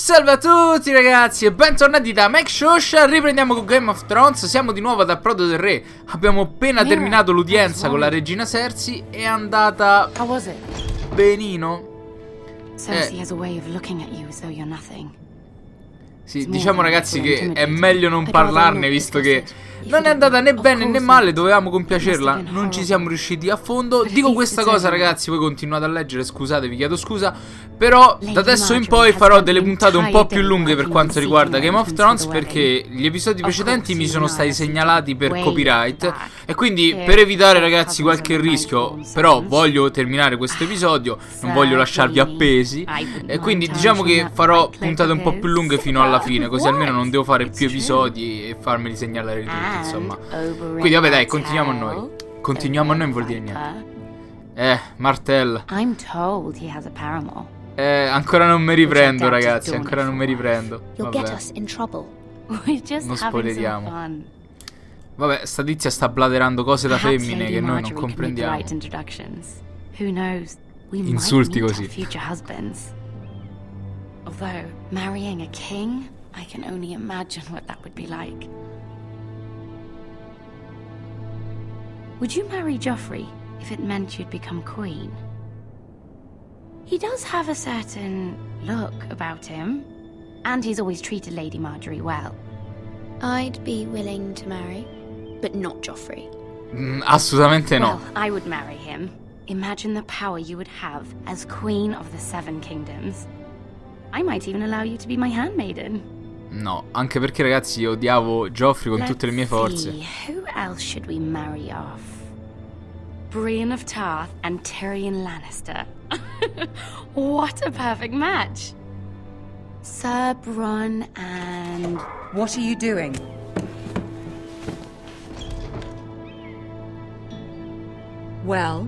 Salve a tutti ragazzi e bentornati da MikeShowSha. Riprendiamo con Game of Thrones. Siamo di nuovo ad Approdo del Re. Abbiamo appena terminato l'udienza con la regina Cersei. È andata benino. Sì, diciamo ragazzi che è meglio non parlarne, visto che non è andata né bene né male. Dovevamo compiacerla, non ci siamo riusciti a fondo. Dico questa cosa ragazzi, voi continuate a leggere, scusate, vi chiedo scusa. Però da adesso in poi farò delle puntate un po' più lunghe per quanto riguarda Game of Thrones, perché gli episodi precedenti mi sono stati segnalati per copyright. E quindi per evitare ragazzi qualche rischio, però voglio terminare questo episodio, non voglio lasciarvi appesi. E quindi diciamo che farò puntate un po' più lunghe fino alla fine, così almeno non devo fare più episodi e farmeli segnalare tutti, insomma. Quindi vabbè dai, continuiamo a noi. Continuiamo a noi non vuol dire niente. Martell. Ancora non mi riprendo ragazzi, ancora non mi riprendo. Vabbè. Non spoileriamo. Vabbè, sta tizia sta blaterando cose da femmine che noi non comprendiamo. Insulti così. Although marrying a king, I can only imagine what that would be like. Would you marry Joffrey if it meant you'd become queen? He does have a certain look about him, and he's always treated Lady Marjorie well. I'd be willing to marry, but not Joffrey. Assolutamente no. Well, I would marry him. Imagine the power you would have as Queen of the Seven Kingdoms. I might even allow you to be my handmaiden. No, anche perché ragazzi io odiavo Joffrey con tutte le mie forze. Who else should we marry off? Brienne of Tarth and Tyrion Lannister. What a perfect match. Sir Bronn and... What are you doing? Well?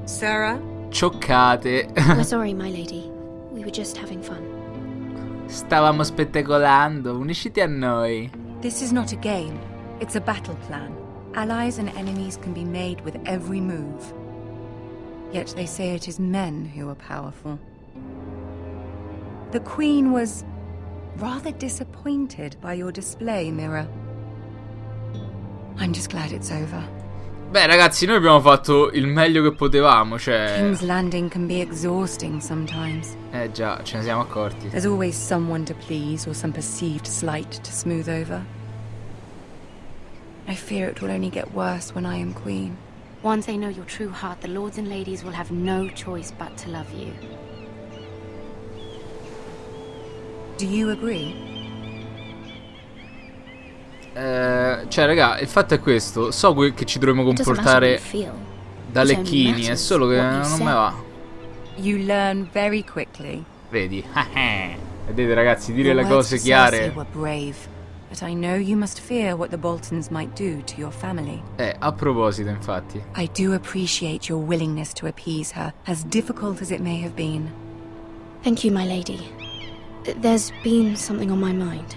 Sarah? Cioccate. We're sorry, my lady. We were just having fun. Stavamo spettacolando, unisciti a noi. This is not a game. It's a battle plan. Allies and enemies can be made with every move. Yet they say it is men who are powerful. The Queen was rather disappointed by your display, Mira. I'm just glad it's over. Beh ragazzi, noi abbiamo fatto il meglio che potevamo, cioè... King's Landing can be exhausting sometimes. Già, ce ne siamo accorti. There's always someone to please or some perceived slight to smooth over. I fear it will only get worse when I am queen. Once they know your true heart, the lords and ladies will have no choice but to love you. Do you agree? Cioè raga, il fatto è questo. So che ci dovremmo comportare da lecchini, è solo che non me va. You learn very quickly. Vedi? Vedete ragazzi, dire le cose chiare. But I know you must fear what the Boltons might do to your family. A proposito, infatti. I do appreciate your willingness to appease her, as difficult as it may have been. Thank you, my lady. There's been something on my mind.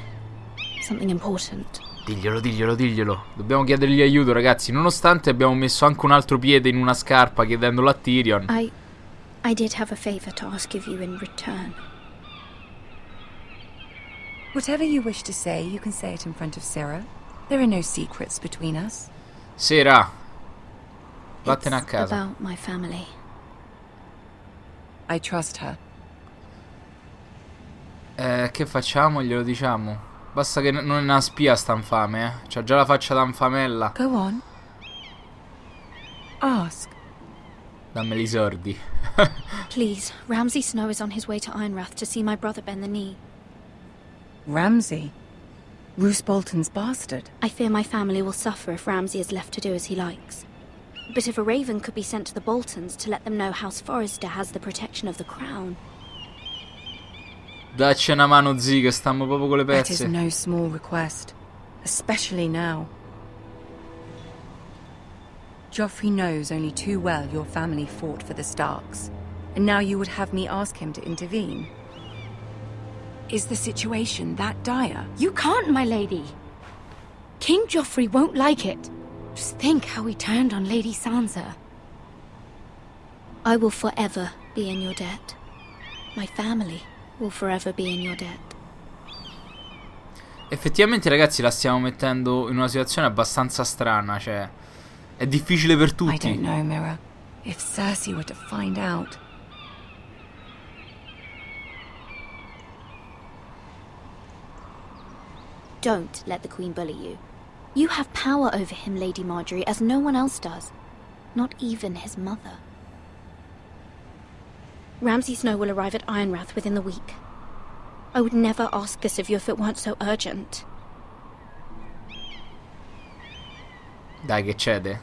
Something important. Diglielo. Dobbiamo chiedergli aiuto, ragazzi. Nonostante abbiamo messo anche un altro piede in una scarpa chiedendolo a Tyrion. I did have a favor to ask of you in return. Whatever you wish to say, you can say it in front of Sarah. There are no secrets between us. Sera, vattene a casa. It's about my family. I trust her. Che facciamo? Glielo diciamo. Basta che non è una spia sta infame, C'ha già la faccia da infamella. Go on. Ask. Dammeli i sordi. Please, Ramsay Snow is on his way to Ironrath to see my brother bend the knee. Ramsay? Roose Bolton's bastard? I fear my family will suffer if Ramsay is left to do as he likes. But if a raven could be sent to the Boltons to let them know House Forrester has the protection of the crown. Dacci una mano, zii, che stiamo proprio con le That pezze. is no small request, especially now. Joffrey knows only too well your family fought for the Starks, and now you would have me ask him to intervene. Is the situation that dire? You can't, my lady. King Joffrey won't like it. Just think how he turned on Lady Sansa. I will forever be in your debt. My family will forever be in your debt. Effettivamente, ragazzi, la stiamo mettendo in una situazione abbastanza strana, cioè è difficile per I tutti. don't know, Mirror. If Cersei were to find out... Don't let the Queen bully you. You have power over him, Lady Marjorie, as no one else does. Not even his mother. Ramsay Snow will arrive at Ironrath within the week. I would never ask this of you if it weren't so urgent. Dai, che cede.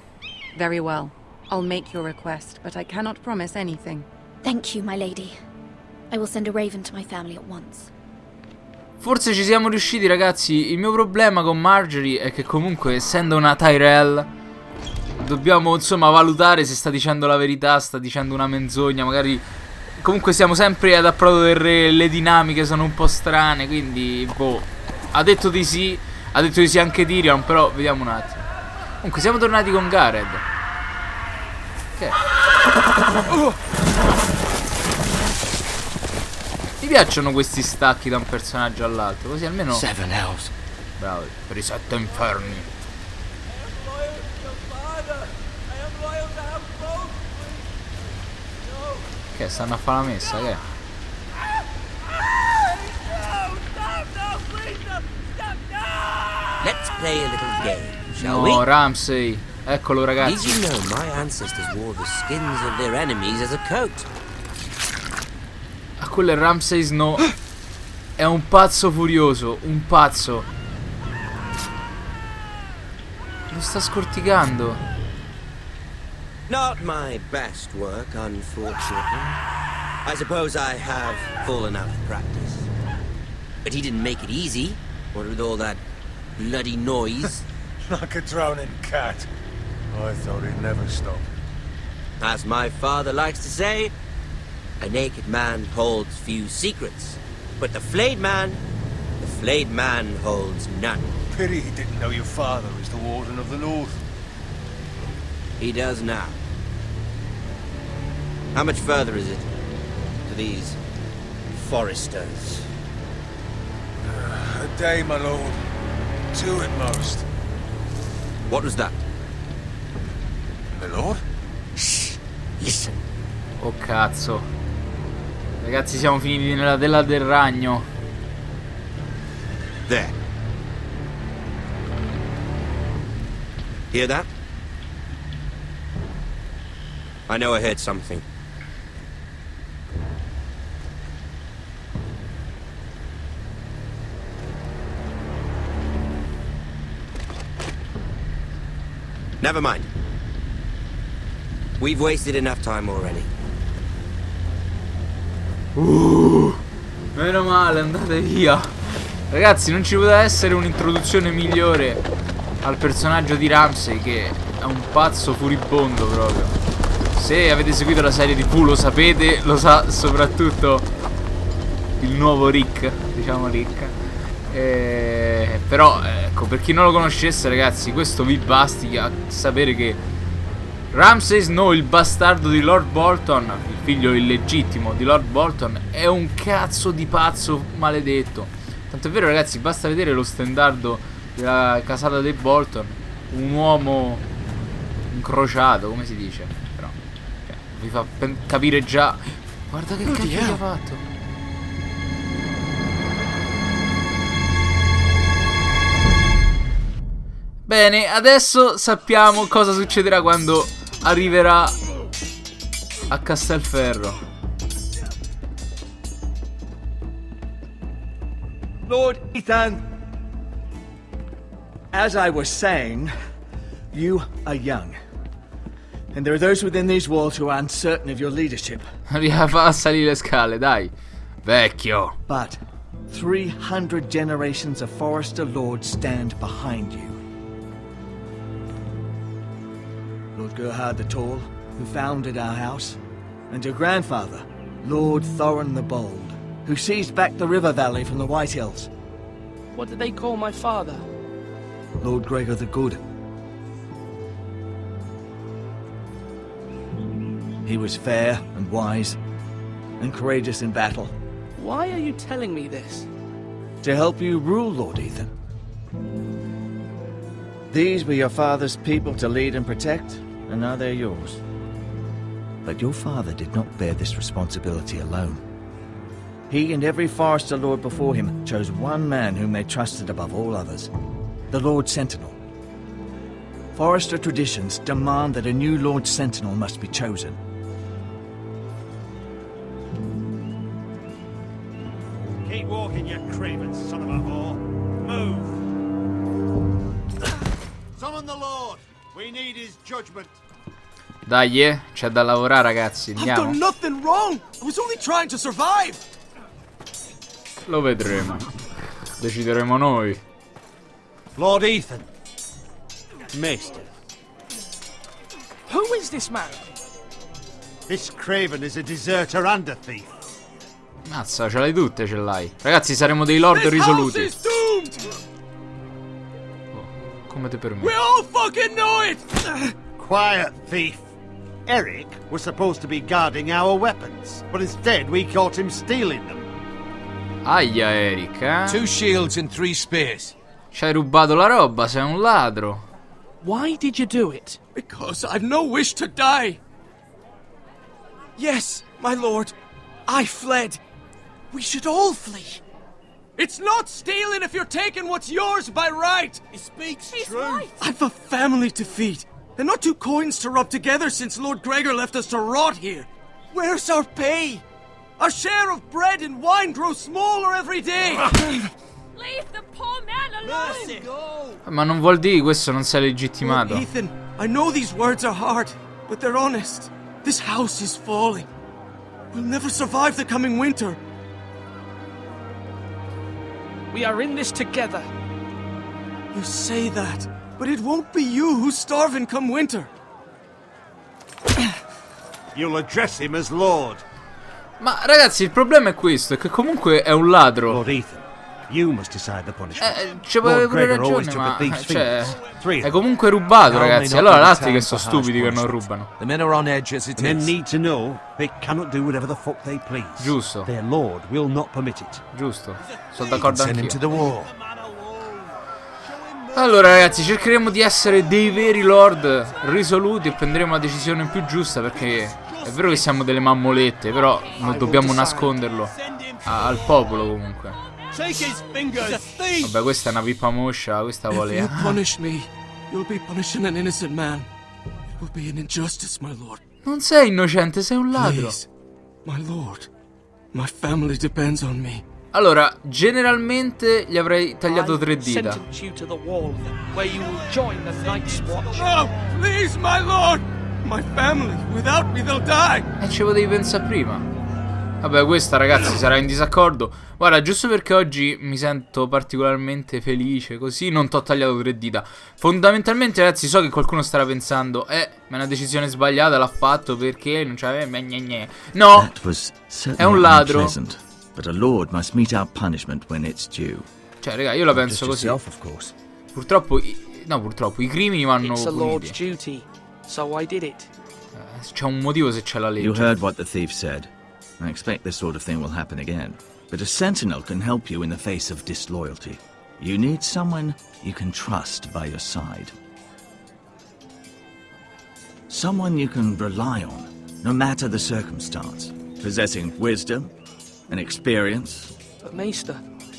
Very well. I'll make your request, but I cannot promise anything. Thank you, my lady. I will send a raven to my family at once. Forse ci siamo riusciti, ragazzi. Il mio problema con Marjorie è che comunque, essendo una Tyrell, dobbiamo insomma valutare se sta dicendo la verità, sta dicendo una menzogna. Magari comunque siamo sempre ad approdo del re, le dinamiche sono un po' strane, quindi boh. Ha detto di sì anche Tyrion, però vediamo un attimo. Comunque siamo tornati con Gareth. Che? Mi piacciono questi stacchi da un personaggio all'altro, così almeno... Seven Hells. Bravo, per i 7 inferni. Che stanno a fare la messa, che? Let's play a little game, shall No, we? Ramsay. Eccolo, Did ragazzi. you know my ancestors wore the skins of their enemies as a coat? Ah, quello è Ramsay Snow. È un pazzo furioso, un pazzo. Lo sta scorticando. Not my best work, unfortunately. I suppose I have fallen out of practice. But he didn't make it easy, what with all that bloody noise. Like a drowning cat. I thought he'd never stop. As my father likes to say, a naked man holds few secrets, but the flayed man holds none. Pity he didn't know your father was the Warden of the North. He does now. How much further is it to these foresters? A day, my lord. 2 at most. What was that? My lord? Shh! Listen. Oh cazzo. Ragazzi, siamo finiti nella tela del ragno. There. Hear that? I know I heard something. Never mind. We've wasted enough time already. Meno male, andate via. Ragazzi, non ci poteva essere un'introduzione migliore al personaggio di Ramsay, che è un pazzo furibondo proprio. Se avete seguito la serie TV lo sapete, lo sa soprattutto il nuovo Rick, diciamo Rick. Però ecco, per chi non lo conoscesse, ragazzi, questo vi basti a sapere che Ramsay Snow, il bastardo di Lord Bolton, il figlio illegittimo di Lord Bolton, è un cazzo di pazzo maledetto. Tanto è vero, ragazzi, basta vedere lo stendardo della casata dei Bolton. Un uomo incrociato, come si dice. Però vi fa capire già. Guarda che cacchio gli ha fatto. Bene, adesso sappiamo cosa succederà quando arriverà a Castelferro. Lord Ethan, as I was saying, you are young. And there are those within these walls who are uncertain of your leadership. Fa a salire le scale, dai. Vecchio. But 300 generations of Forester Lords stand behind you. Lord Gerhard the Tall, who founded our house, and your grandfather, Lord Thorin the Bold, who seized back the river valley from the White Hills. What did they call my father? Lord Gregor the Good. He was fair and wise, and courageous in battle. Why are you telling me this? To help you rule, Lord Ethan. These were your father's people to lead and protect, and now they're yours. But your father did not bear this responsibility alone. He and every Forester Lord before him chose one man whom they trusted above all others, the Lord Sentinel. Forester traditions demand that a new Lord Sentinel must be chosen. Keep walking, you craven son of a whore. Move! Summon the Lord! We need his judgment. Dai, c'è da lavorare, ragazzi. I've Andiamo. done nothing wrong. I was only trying to survive. Lo vedremo. Decideremo noi. Lord Ethan. Maester. Who is this man? This craven is a deserter and a thief. Mazza, ce l'hai tutte, ce l'hai. Ragazzi, saremo dei lord risoluti. This house is doomed. Come te permetti? We all fucking know it. Quiet, thief. Eric was supposed to be guarding our weapons, but instead we caught him stealing them. Aia, Eric, eh? 2 shields and 3 spears. Ci hai rubato la roba, sei un ladro. Why did you do it? Because I've no wish to die. Yes, my lord. I fled. We should all flee. It's not stealing if you're taking what's yours by right. He speaks truth. Right. I've a family to feed, and not 2 coins to rub together since Lord Gregor left us to rot here. Where's our pay? Our share of bread and wine grows smaller every day. Leave the poor man alone! Ma non vuol dire questo, non sei legittimato. Lord Ethan, I know these words are hard, but they're honest. This house is falling. We'll never survive the coming winter. We are in this together. You say that, but it won't be you who's starving come winter. You'll address him as Lord. Ma ragazzi, il problema è questo, è che comunque è un ladro. Lord Ethan, you must decide the punishment. Ci avevi pure ragione, ma cioè, è comunque rubato, ragazzi. Allora l'altri che sono stupidi che non rubano. The men are on edge as it Men need to know they cannot do whatever the fuck they please. Giusto. Their Lord will not permit it. Giusto, sono d'accordo Send him to anch'io. the war. Allora ragazzi, cercheremo di essere dei veri lord risoluti e prenderemo la decisione più giusta, perché è vero che siamo delle mammolette, però non dobbiamo nasconderlo al popolo comunque. Vabbè, questa è una pippa moscia, questa vuole... If you punish me, you'll be punishing an innocent man. It will be an injustice, my lord. Non sei innocente, sei un ladro. Please, my lord. My family depends on me. Allora, generalmente gli avrei tagliato 3 dita. Sentence you to the wall, where you will join the Night's Watch. No, please, my lord. My family, without me, they'll die. E ci potevi pensare prima. Vabbè, questa ragazzi sarà in disaccordo. Guarda, giusto perché oggi mi sento particolarmente felice, così non t'ho tagliato 3 dita. Fondamentalmente, ragazzi, so che qualcuno starà pensando ma è una decisione sbagliata, l'ha fatto perché non c'aveva... No, è un ladro. But a lord must mete out punishment when it's due. Cioè, raga, io la penso così. Purtroppo, purtroppo, i crimini vanno It's a lord's puniti. duty, so I did it. C'è un motivo se c'è la legge. You heard what the thief said. I expect this sort of thing will happen again. But a sentinel can help you in the face of disloyalty. You need someone you can trust by your side. Someone you can rely on, no matter the circumstance. Possessing wisdom and experience. But Maester,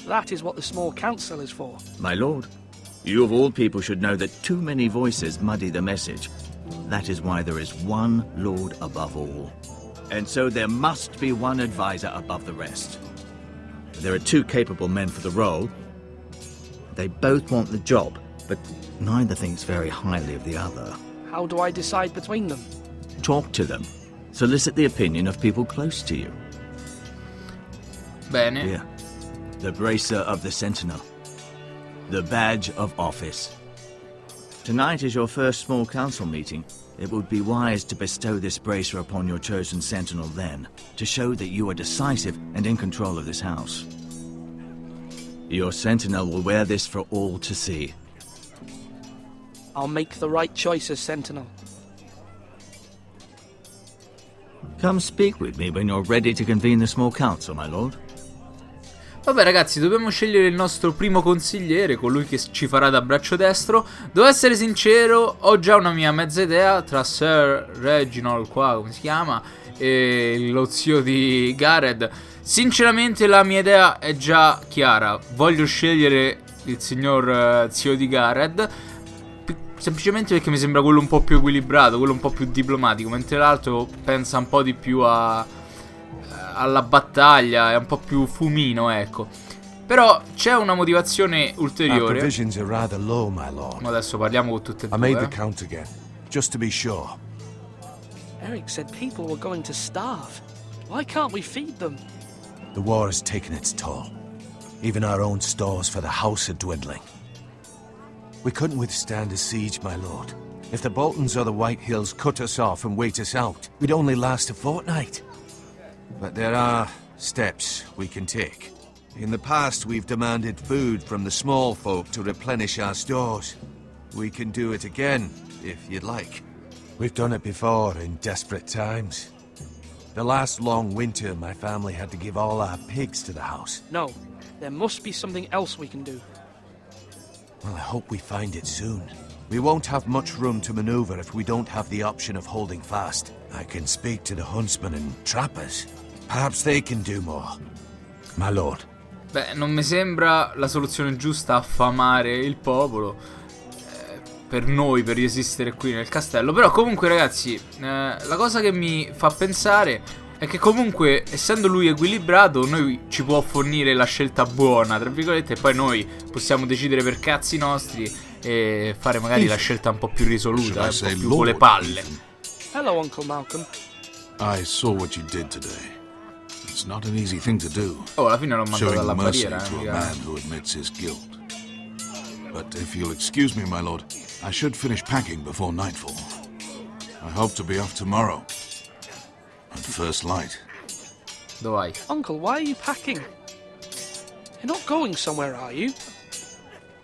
that is what the small council is for. My lord, you of all people should know that too many voices muddy the message. That is why there is one lord above all. And so there must be one advisor above the rest. There are 2 capable men for the role. They both want the job, but neither thinks very highly of the other. How do I decide between them? Talk to them. Solicit the opinion of people close to you. Bene. Here, the bracer of the sentinel. The badge of office. Tonight is your first small council meeting. It would be wise to bestow this bracer upon your chosen sentinel then, to show that you are decisive and in control of this house. Your sentinel will wear this for all to see. I'll make the right choice as sentinel. Come speak with me when you're ready to convene the small council, my lord. Vabbè ragazzi, dobbiamo scegliere il nostro primo consigliere, colui che ci farà da braccio destro. Devo essere sincero, ho già una mia mezza idea tra Sir Reginald qua, come si chiama, e lo zio di Gareth. Sinceramente la mia idea è già chiara. Voglio scegliere il signor zio di Gareth, semplicemente perché mi sembra quello un po' più equilibrato, quello un po' più diplomatico, mentre l'altro pensa un po' di più alla battaglia, è un po' più fumino, ecco. Però c'è una motivazione ulteriore. Ma adesso parliamo con tutte e due. Eric said people were going to starve. Why can't we feed them? The war has taken its toll. Even our own stores for the house are dwindling. We couldn't withstand a siege, my lord. If the Boltons or the White Hills cut us off and wait us out, we'd only last a fortnight. But there are steps we can take. In the past, we've demanded food from the small folk to replenish our stores. We can do it again, if you'd like. We've done it before in desperate times. The last long winter, my family had to give all our pigs to the house. No, there must be something else we can do. Well, I hope we find it soon. We won't have much room to maneuver if we don't have the option of holding fast. I can speak to the huntsmen and trappers. Perhaps they can do more. My lord. Beh, non mi sembra la soluzione giusta affamare il popolo per noi, per resistere qui nel castello. Però comunque ragazzi, la cosa che mi fa pensare è che comunque, essendo lui equilibrato, noi ci può fornire la scelta buona, tra virgolette, e poi noi possiamo decidere per cazzi nostri e fare magari la scelta un po' più risoluta, un po' più con le palle. Hello, Uncle Malcolm. I saw what you did today. It's not an easy thing to do. Oh, alla fine l'ho mandato alla mercy barriera. to a man who admits his guilt. But if you'll excuse me, my lord, I should finish packing before nightfall. I hope to be off tomorrow. At first light. Dove vai? Uncle, why are you packing? You're not going somewhere, are you?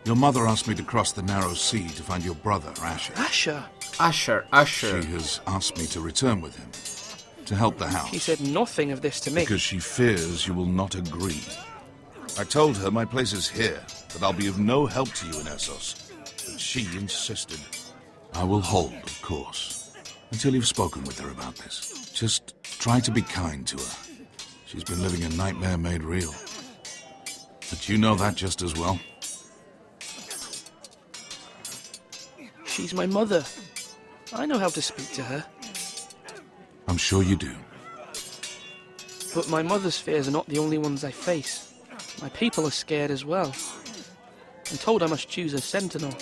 Your mother asked me to cross the narrow sea to find your brother, Asher. Asher? Asher. She has asked me to return with him, to help the house. She said nothing of this to me. Because she fears you will not agree. I told her my place is here, that I'll be of no help to you in Essos. But she insisted. I will hold, of course, until you've spoken with her about this. Just try to be kind to her. She's been living a nightmare made real. But you know that just as well. She's my mother. I know how to speak to her. I'm sure you do. But my mother's fears are not the only ones I face. My people are scared as well. I'm told I must choose a sentinel.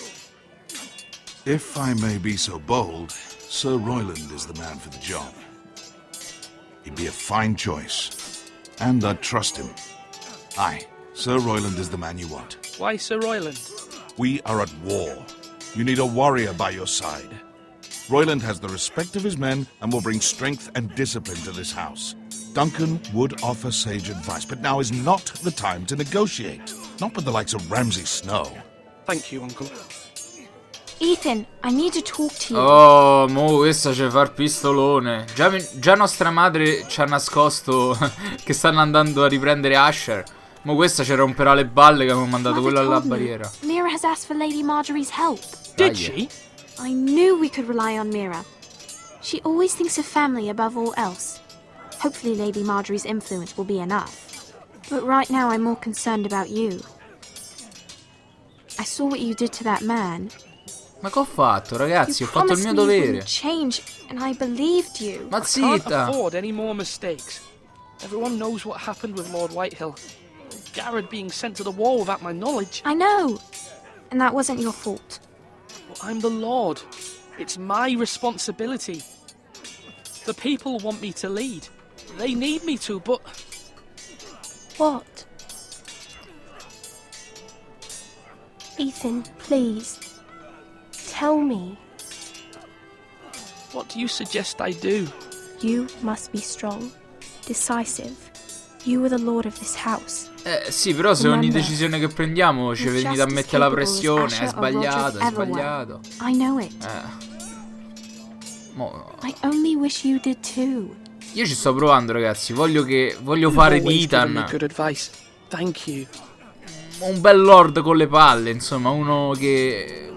If I may be so bold, Sir Royland is the man for the job. He'd be a fine choice, and I'd trust him. Aye, Sir Royland is the man you want. Why Sir Royland? We are at war. You need a warrior by your side. Royland has the respect of his men and will bring strength and discipline to this house. Duncan would offer sage advice, but now is not the time to negotiate. Not with the likes of Ramsay Snow. Thank you, Uncle. Ethan, I need to talk to you. Oh, mo questa c'è far pistolone. Già nostra madre ci ha nascosto che stanno andando a riprendere Asher. Mo questa ci romperà le balle che abbiamo mandato quello alla barriera. Mira has asked for Lady Marjorie's help. Did she? I knew we could rely on Mira. She always thinks of family above all else. Hopefully Lady Marjorie's influence will be enough. But right now I'm more concerned about you. I saw what you did to that man. Ma che ho fatto, ragazzi? You Ho fatto il mio promised me you dovere. wouldn't change, and I believed you. Ma Can't zitta. afford any more mistakes. Everyone knows what happened with Lord Whitehill. Garrett being sent to the war without my knowledge. I know. And that wasn't your fault. But I'm the Lord. It's my responsibility. The people want me to lead. They need me to, but... What? Ethan, please. Tell me. What do you suggest I do? You must be strong, decisive. You are the lord of this house. Sì, però se ogni decisione che prendiamo ci venite a mettere la pressione, è sbagliato, è sbagliato. I know it. I only wish you did too. Io ci sto provando, ragazzi. Voglio fare di Ethan. Good advice. Thank you. Un bel lord con le palle, insomma, uno che...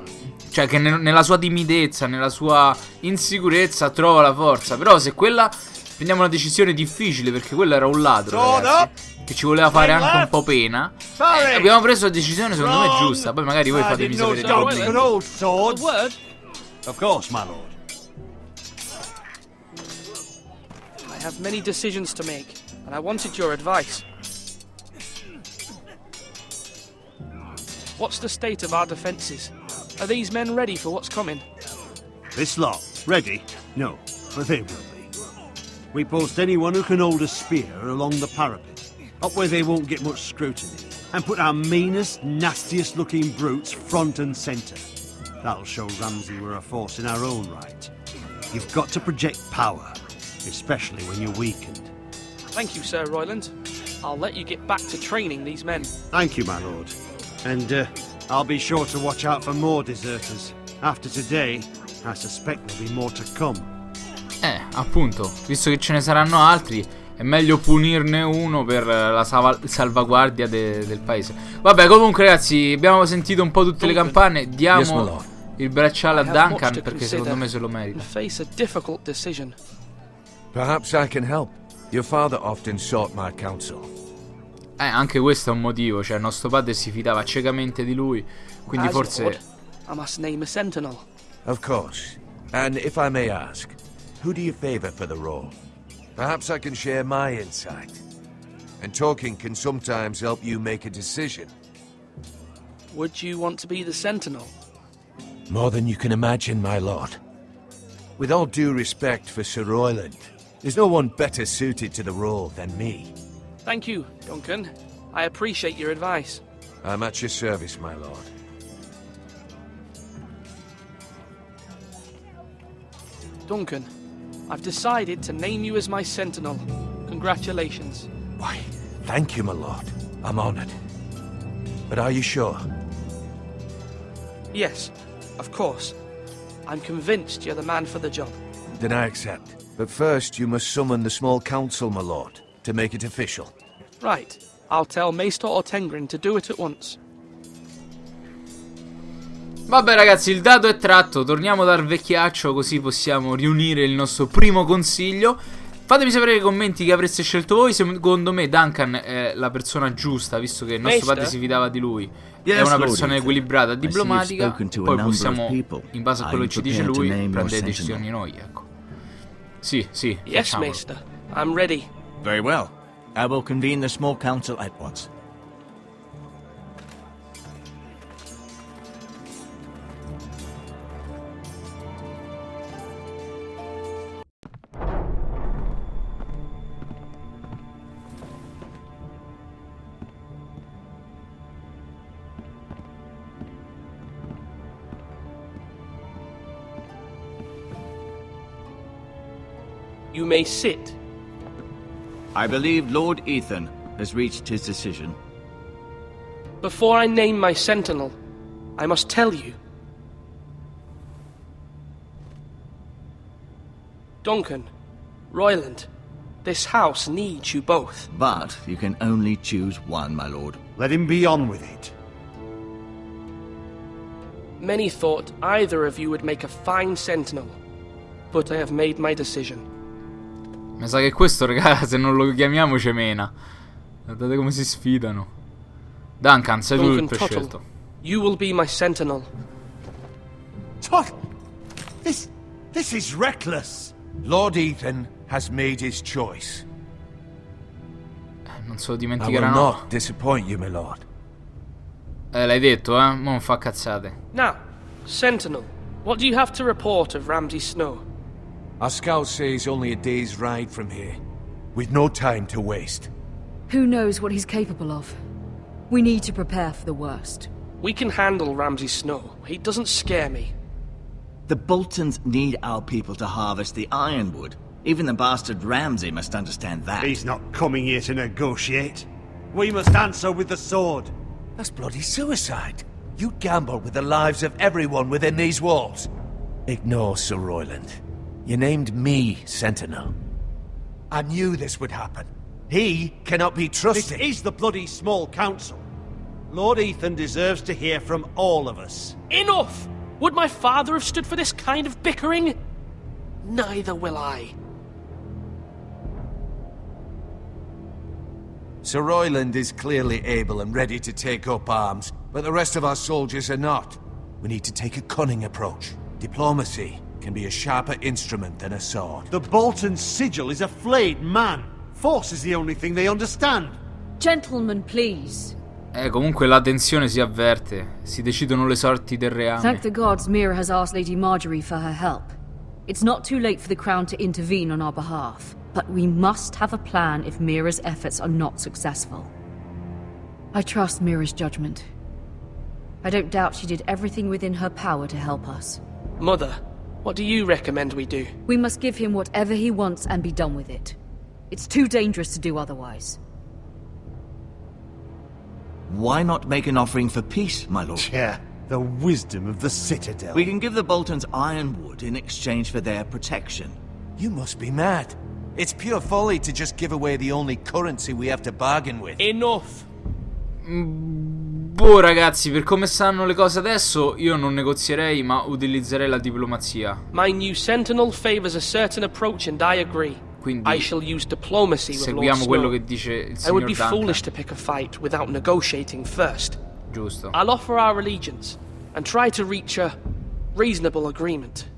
Cioè, che nella sua timidezza, nella sua insicurezza trova la forza. Però se quella... Prendiamo una decisione difficile, perché quello era un ladro, ragazzi, che ci voleva fare anche un po' pena. Abbiamo preso la decisione, secondo me, giusta. Poi magari voi fatemi sapere dei problemi. Of course, my lord. I have many decisions to make, and I wanted your advice. What's the state of our defences? Are these men ready for what's coming? This lot, ready? No, but they will be. We post anyone who can hold a spear along the parapet, up where they won't get much scrutiny, and put our meanest, nastiest looking brutes front and centre. That'll show Ramsay we're a force in our own right. You've got to project power, especially when you're weakened. Thank you, Sir Royland. I'll let you get back to training these men. Thank you, my lord. And I'll be sure to watch out for more deserters. After today, I suspect there'll be more to come. Appunto, visto che ce ne saranno altri, è meglio punirne uno per la salvaguardia del paese. Vabbè, comunque ragazzi, abbiamo sentito un po' tutte le campane. Diamo il bracciale a Duncan, perché secondo me se lo merita. Face a difficult decision. Perhaps I can help. Your father often sought my counsel. Anche questo è un motivo, cioè nostro padre si fidava ciecamente di lui, quindi forse... I must name a sentinel. Of course. And if I may ask, who do you favor for the role? Perhaps I can share my insight. And talking can sometimes help you make a decision. Would you want to be the sentinel? More than you can imagine, my lord. With all due respect for Sir Royland, there's no one better suited to the role than me. Thank you, Duncan. I appreciate your advice. I'm at your service, my lord. Duncan, I've decided to name you as my sentinel. Congratulations. Why, thank you, my lord. I'm honored. But are you sure? Yes, of course. I'm convinced you're the man for the job. Then I accept. But first, you must summon the small council, my lord, to make it official. Right. I'll tell Maester Ortengrin to do it at once. Vabbè ragazzi, il dado è tratto, torniamo dal vecchiaccio così possiamo riunire il nostro primo consiglio. Fatemi sapere nei commenti che avreste scelto voi. Secondo me Duncan è la persona giusta, visto che il nostro padre si fidava di lui. È una persona equilibrata, diplomatica. Poi possiamo, in base a quello che ci dice lui, prendere decisioni noi, ecco. Sì, yes, Maester. I'm ready. Very well. I will convene the small council at once. You may sit. I believe Lord Ethan has reached his decision. Before I name my sentinel, I must tell you. Duncan, Royland, this house needs you both. But you can only choose one, my lord. Let him be on with it. Many thought either of you would make a fine sentinel, but I have made my decision. Mi sa che questo, raga, se non lo chiamiamo ce mena. Guardate come si sfidano. Duncan, sei tu il prescelto. You will be my sentinel. Tot! This is reckless. Lord Ethan has made his choice. Non se lo I will dimenticheranno. not disappoint you, my lord. L'hai detto, eh? Mo non fa cazzate. Now, sentinel, what do you have to report of Ramsay Snow? Our scout says only a day's ride from here, with no time to waste. Who knows what he's capable of? We need to prepare for the worst. We can handle Ramsay Snow. He doesn't scare me. The Boltons need our people to harvest the ironwood. Even the bastard Ramsay must understand that. He's not coming here to negotiate. We must answer with the sword. That's bloody suicide. You gamble with the lives of everyone within these walls. Ignore Sir Royland. You named me Sentinel. I knew this would happen. He cannot be trusted. This is the bloody small council. Lord Ethan deserves to hear from all of us. Enough! Would my father have stood for this kind of bickering? Neither will I. Sir Royland is clearly able and ready to take up arms, but the rest of our soldiers are not. We need to take a cunning approach. Diplomacy can be a sharper instrument than a sword. The Bolton sigil is a flayed man. Force is the only thing they understand. Gentlemen, please. Comunque la tensione si avverte. Si decidono le sorti del reame. Thank the gods Mira has asked Lady Marjorie for her help. It's not too late for the Crown to intervene on our behalf, but we must have a plan if Mira's efforts are not successful. I trust Mira's judgment. I don't doubt she did everything within her power to help us. Mother, what do you recommend we do? We must give him whatever he wants and be done with it. It's too dangerous to do otherwise. Why not make an offering for peace, my lord? Yeah, the wisdom of the Citadel. We can give the Boltons ironwood in exchange for their protection. You must be mad. It's pure folly to just give away the only currency we have to bargain with. Enough! Boh ragazzi, per come stanno le cose adesso, io non negozierei ma utilizzerei la diplomazia. My new sentinel favors a certain approach and I agree. Quindi I shall use diplomacy with Lord seguiamo quello Snow. che dice il I signor would be Duncan. foolish to pick a fight without negotiating first. Giusto. I'll offer our allegiance and try to reach a reasonable agreement.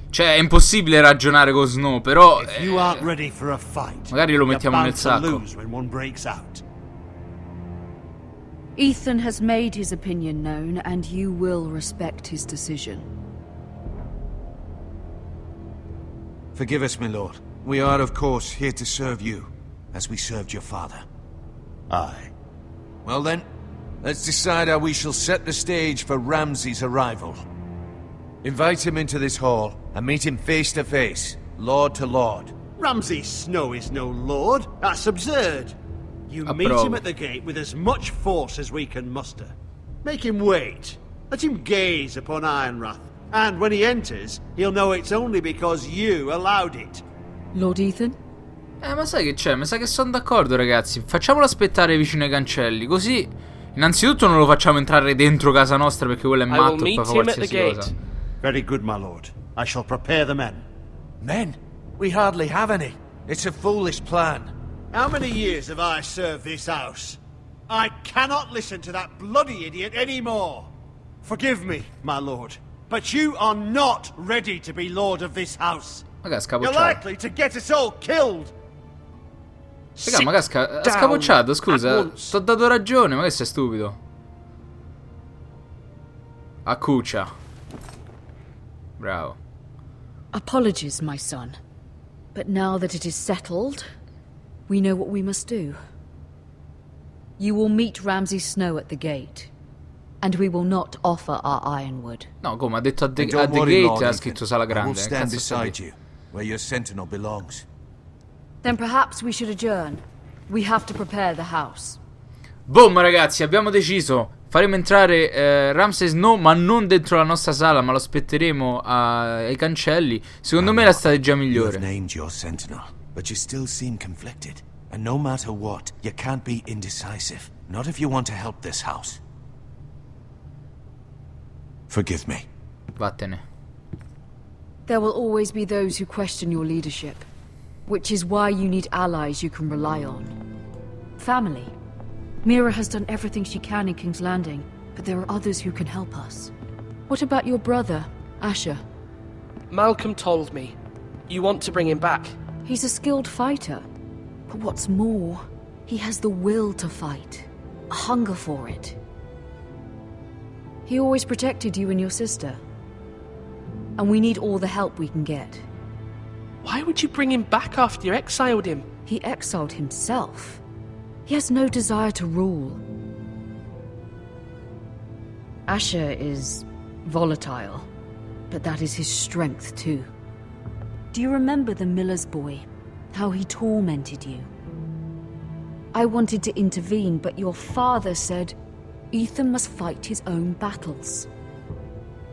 Cioè è impossibile ragionare con Snow, però If you aren't ready for a fight, magari lo mettiamo you're nel bound to sacco. lose when one breaks out. Ethan has made his opinion known, and you will respect his decision. Forgive us, my lord. We are, of course, here to serve you, as we served your father. Aye. Well then, let's decide how we shall set the stage for Ramsay's arrival. Invite him into this hall, and meet him face to face, lord to lord. Ramsay Snow is no lord. That's absurd. You meet him at the gate with as much force as we can muster. Make him wait. Let him gaze upon Ironrath. And when he enters, he'll know it's only because you allowed it. Lord Ethan? Ma sai che c'è? Mi sa che sono d'accordo ragazzi. Facciamolo aspettare vicino ai cancelli. Così innanzitutto non lo facciamo entrare dentro casa nostra, perché quello è matto e poi fa qualsiasi cosa. Very good, my lord. I shall prepare the men. Men? We hardly have any. It's a foolish plan. How many years have I served this house? I cannot listen to that bloody idiot anymore. Forgive me, my lord, but you are not ready to be lord of this house. You're likely to get us all killed. Raga, ma ha scapocciato, scusa. T'ho dato ragione, ma che sei stupido. Accuccia. Bravo. Apologies, my son. But now that it is settled, we know what we must do. You will meet Ramsay Snow at the gate, and we will not offer our ironwood. No, come ha detto at the gate, ha scritto Sala Grande. We'll stand beside you, where your sentinel belongs. Then perhaps we should adjourn. We have to prepare the house. Boom ragazzi, abbiamo deciso. Faremo entrare Ramsay Snow, ma non dentro la nostra sala, ma lo aspetteremo ai cancelli. Secondo me è la strategia migliore. You have named your sentinel, but you still seem conflicted. And no matter what, you can't be indecisive. Not if you want to help this house. Forgive me. Vattene. There will always be those who question your leadership, which is why you need allies you can rely on. Family. Mira has done everything she can in King's Landing, but there are others who can help us. What about your brother, Asher? Malcolm told me. You want to bring him back? He's a skilled fighter. But what's more, he has the will to fight. A hunger for it. He always protected you and your sister. And we need all the help we can get. Why would you bring him back after you exiled him? He exiled himself. He has no desire to rule. Asher is volatile, but that is his strength too. Do you remember the miller's boy? How he tormented you? I wanted to intervene, but your father said Ethan must fight his own battles.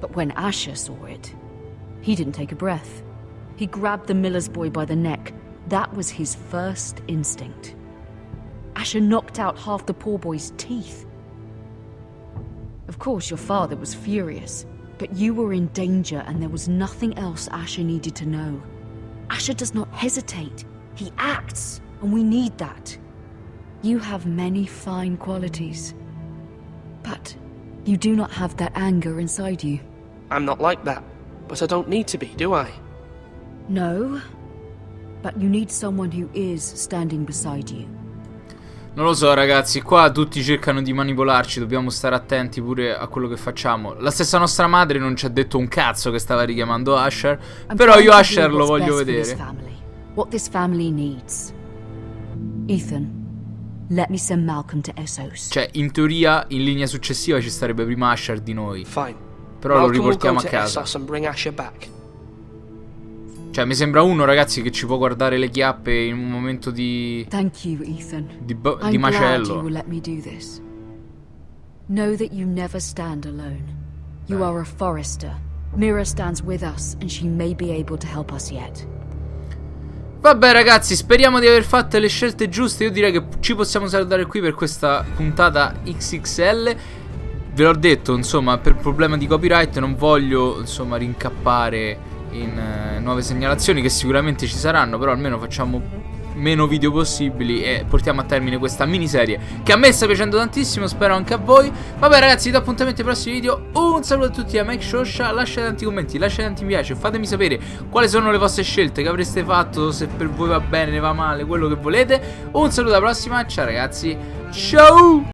But when Asher saw it, he didn't take a breath. He grabbed the miller's boy by the neck. That was his first instinct. Asher knocked out half the poor boy's teeth. Of course, your father was furious, but you were in danger and there was nothing else Asher needed to know. Asher does not hesitate. He acts, and we need that. You have many fine qualities, but you do not have that anger inside you. I'm not like that, but I don't need to be, do I? No, but you need someone who is standing beside you. Non lo so ragazzi, qua tutti cercano di manipolarci, dobbiamo stare attenti pure a quello che facciamo. La stessa nostra madre non ci ha detto un cazzo che stava richiamando Asher, però io Asher lo voglio vedere. What this family needs. Ethan, let me send Malcolm to Essos. Cioè, in teoria, in linea successiva ci starebbe prima Asher di noi. Fine. Però lo riportiamo a casa. Essos and bring Asher back. Cioè, mi sembra uno, ragazzi, che ci può guardare le chiappe in un momento di... Thank you, Ethan. di I'm macello. glad you will let me do this. Know that you never stand alone. You are a Forester. Mira stands with us, and she may be able to help us yet. Vabbè ragazzi, speriamo di aver fatto le scelte giuste. Io direi che ci possiamo salutare qui per questa puntata XXL. Ve l'ho detto, insomma, per problema di copyright non voglio, insomma, rincappare in nuove segnalazioni, che sicuramente ci saranno, però almeno facciamo meno video possibili e portiamo a termine questa miniserie che a me sta piacendo tantissimo, spero anche a voi. Vabbè ragazzi, vi do appuntamento ai prossimi video. Un saluto a tutti da MikeShowSha, lasciate tanti commenti, lasciate tanti mi piace, fatemi sapere quali sono le vostre scelte che avreste fatto, se per voi va bene, va male, quello che volete. Un saluto alla prossima, ciao ragazzi, ciao!